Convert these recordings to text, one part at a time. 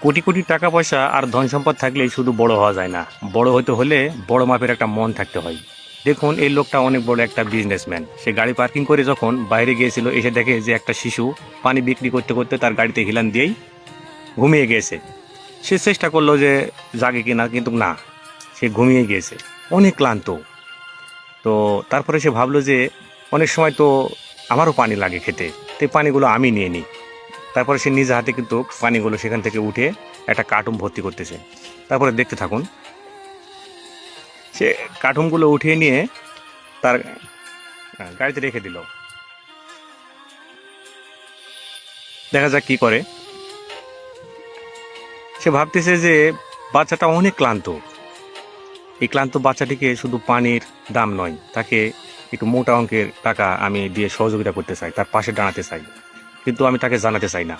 কোটি কোটি টাকা পয়সা আর ধন সম্পদ থাকলেই শুধু বড় হওয়া যায় না, বড় হতে হলে বড় মাপের একটা মন থাকতে হয়। দেখুন, এই লোকটা অনেক বড় একটা বিজনেসম্যান। সে গাড়ি পার্কিং করে যখন বাইরে গিয়েছিল, এসে দেখে যে একটা শিশু পানি বিক্রি করতে করতে তার গাড়িতে হিলান দিয়েই ঘুমিয়ে গিয়েছে। সে চেষ্টা করলো যে জাগে কিনা, কিন্তু না, সে ঘুমিয়ে গিয়েছে, অনেক ক্লান্ত। তো তারপরে সে ভাবলো যে অনেক সময় তো আমারও পানি লাগে খেতে, তো এই পানিগুলো আমি নিয়ে নিই। তারপরে সে নিজে হাতে কিন্তু পানিগুলো সেখান থেকে উঠে একটা কার্টুন ভর্তি করতেছে। তারপরে দেখতে থাকুন। সে কার্টুনগুলো উঠিয়ে নিয়ে তার গাড়িতে রেখে দিল। দেখা যাক কি করে। সে ভাবতেছে যে বাচ্চাটা অনেক ক্লান্ত। এই ক্লান্ত বাচ্চাটিকে শুধু পানির দাম নয়, তাকে একটু মোটা অঙ্কের টাকা আমি দিয়ে সহযোগিতা করতে চাই, তার পাশে দাঁড়াতে চাই, কিন্তু আমি তাকে জানাতে চাই না।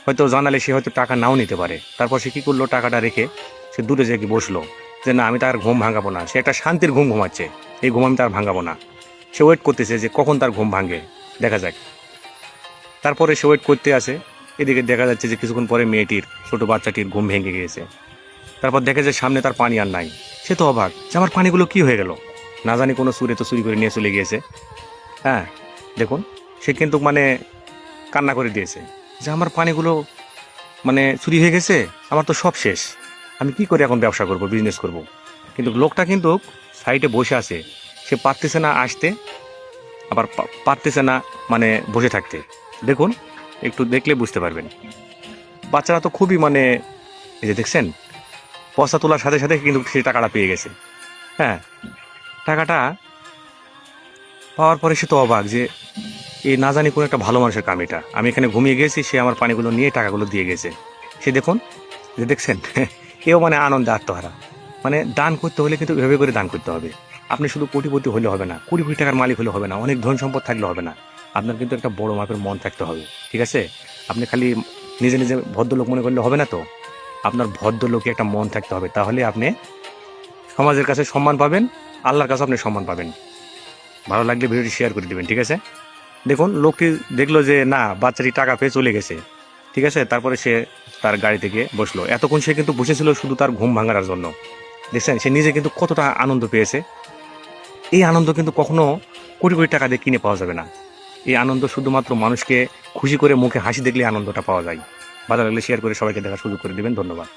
হয়তো জানালে সে হয়তো টাকা নাও নিতে পারে। তারপর সে কী করলো, টাকাটা রেখে সে দূরে যেয়ে বসলো যে না, আমি তার ঘুম ভাঙাবো না। সে একটা শান্তির ঘুম ঘুমাচ্ছে, এই ঘুম আমি তার ভাঙাবো না। সে ওয়েট করতেছে যে কখন তার ঘুম ভাঙে, দেখা যাক। তারপরে সে ওয়েট করতে আসে। এদিকে দেখা যাচ্ছে যে কিছুক্ষণ পরে মেয়েটির, ছোট বাচ্চাটির ঘুম ভেঙে গিয়েছে। তারপর দেখে যে সামনে তার পানি আর নাই। সে তো অবাক যে আমার পানিগুলো কি হয়ে গেল, না জানি কোনো সুরে তো চুরি করে নিয়ে চলে গিয়েছে। হ্যাঁ, দেখুন, সে কিন্তু কান্না করে দিয়েছে যে আমার পানিগুলো চুরি হয়ে গেছে, আমার তো সব শেষ, আমি কি করে এখন ব্যবসা করব, বিজনেস করব। কিন্তু লোকটা কিন্তু সাইডে বসে আছে, সে পারতেছে না আসতে, আবার পারতেছে না বসে থাকতে। দেখুন, একটু দেখলে বুঝতে পারবেন। বাচ্চারা তো খুবই এই যে দেখছেন, পয়সা তোলার সাথে সাথে কিন্তু সে টাকাটা পেয়ে গেছে। হ্যাঁ, টাকাটা পাওয়ার পরে সে তো অবাক যে এই না জানি কোনো একটা ভালো মানুষের কাম এটা, আমি এখানে ঘুমিয়ে গেছি, সে আমার পানিগুলো নিয়ে টাকাগুলো দিয়ে গেছে। সে দেখুন, যে দেখছেন, এও আনন্দে আত্মহারা। দান করতে হলে কিন্তু এভাবে করে দান করতে হবে। আপনি শুধু কোটিপতি হলে হবে না, কোটি কোটি টাকার মালিক হলে হবে না, অনেক ধন সম্পদ থাকলে হবে না। আপনার কিন্তু একটা বড় মাপের মন থাকতে হবে, ঠিক আছে? আপনি খালি নিজে নিজে ভদ্রলোক মনে করলে হবে না তো। আপনার ভদ্রলোকে একটা মন থাকতে হবে, তাহলে আপনি সমাজের কাছে সম্মান পাবেন, আল্লাহর কাছে আপনি সম্মান পাবেন। ভালো লাগলে ভিডিওটি শেয়ার করে দেবেন, ঠিক আছে? দেখুন, লোকটি দেখলো যে না, বাচ্চাটি টাকা পেয়ে চলে গেছে, ঠিক আছে? তারপরে সে তার গাড়ি থেকে বসলো। এতক্ষণ সে কিন্তু বসেছিল শুধু তার ঘুম ভাঙার জন্য। দেখছেন, সে নিজে কিন্তু কতটা আনন্দ পেয়েছে। এই আনন্দ কিন্তু কখনো কোটি কোটি টাকা দিয়ে কিনে পাওয়া যাবে না। এই আনন্দ শুধুমাত্র মানুষকে খুশি করে মুখে হাসি দেখলে আনন্দটা পাওয়া যায়। ভালো লাগলে শেয়ার করে সবাইকে দেখার সুযোগ করে দেবেন। ধন্যবাদ।